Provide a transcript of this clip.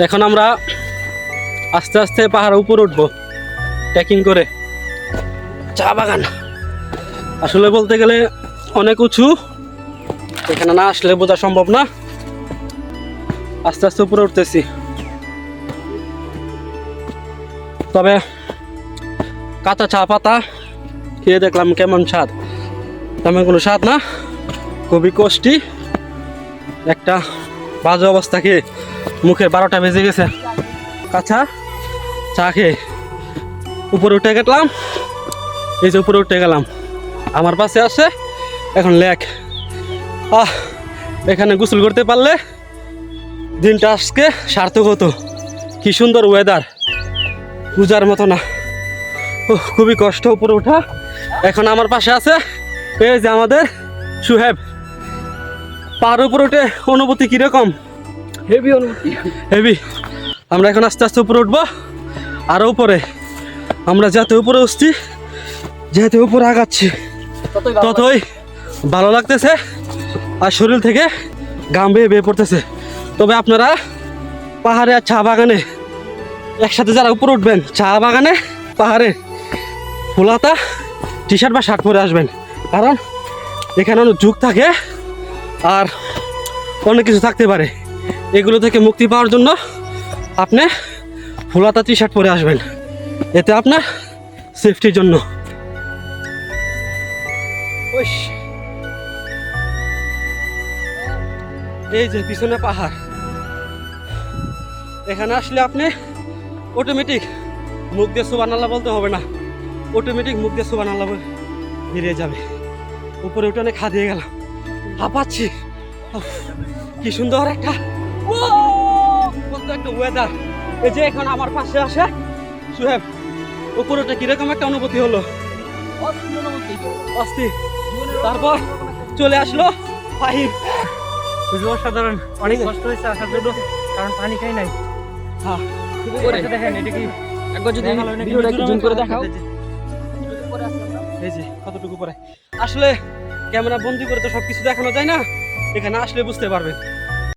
এখন আমরা আস্তে আস্তে পাহাড়ের উপর উঠবো ট্রেকিং করে। চা বাগান আসলে বলতে গেলে অনেক উঁচু, এখানে না আসলে বোঝা সম্ভব না। আস্তে আস্তে উপরে উঠতেছি, তবে কাঁচা চা পাতা খেয়ে দেখলাম কেমন স্বাদ। তেমন কোনো স্বাদ না, খুবই কষ্টি একটা বাজে অবস্থা। খেয়ে মুখের 12টা বেজে গেছে। কাঁচা চা খেয়ে উপরে উঠে গেলাম। এই যে উপরে উঠে গেলাম, আমার পাশে আসে এখন লেক। এখানে গোসল করতে পারলে দিনটা আজকে সার্থক হতো। কি সুন্দর ওয়েদার, পূজার মতো না। খুবই কষ্ট উপরে ওঠা। এখন আমার পাশে আছে এই যে আমাদের সুহেব। পাহাড় উপরে উঠে অনুভূতি কিরকম? হেভি অনুভূতি, হেভি। আমরা এখন আস্তে আস্তে উপরে উঠবো, আরও উপরে। আমরা যত উপরে উঠছি, যেহেতু উপরে আগাচ্ছি, ততই ভালো লাগতেছে আর শরীর থেকে ঘাম বেয়ে পড়তেছে। তবে আপনারা পাহাড়ে আর চা বাগানে একসাথে যারা উপরে উঠবেন, চা বাগানে পাহাড়ে ফুলাতা টি শার্ট বা শার্ট পরে আসবেন, কারণ এখানে অনেক ঝুঁক থাকে আর অনেক কিছু থাকতে পারে। এগুলো থেকে মুক্তি পাওয়ার জন্য আপনি ফুলাতা টি শার্ট পরে আসবেন, এতে আপনার সেফটির জন্য। এই যে পিছনে পাহাড়, এখানে আসলে আপনি অটোমেটিক মুখ দিয়ে সুবহানাল্লাহ বলতে হবে না, অটোমেটিক মুখ দিয়ে সুবহানাল্লাহ বেরিয়ে যাবে। উপরে উঠে অনেক দিয়ে গেলাম, হাঁপাচ্ছি। কি সুন্দর একটা একটা ওয়েদার। এই যে এখন আমার পাশে আসে সুহেব, উপরে উঠে কিরকম একটা অনুভূতি হলো? অস্থির। তারপর চলে আসলো ফাহিম। অসাধারণ, অনেক কষ্ট হয়েছে আসার জন্য, কারণ পানি খাই নাই। হ্যাঁ, দেখেন এটা কি একবার যদি ভিডিওটা একটু জুম করে দেখাও। এই যে কতটুকু পরে। আসলে ক্যামেরা বন্দি করে তো সবকিছু দেখানো যায় না, এখানে আসলে বুঝতে পারবেন।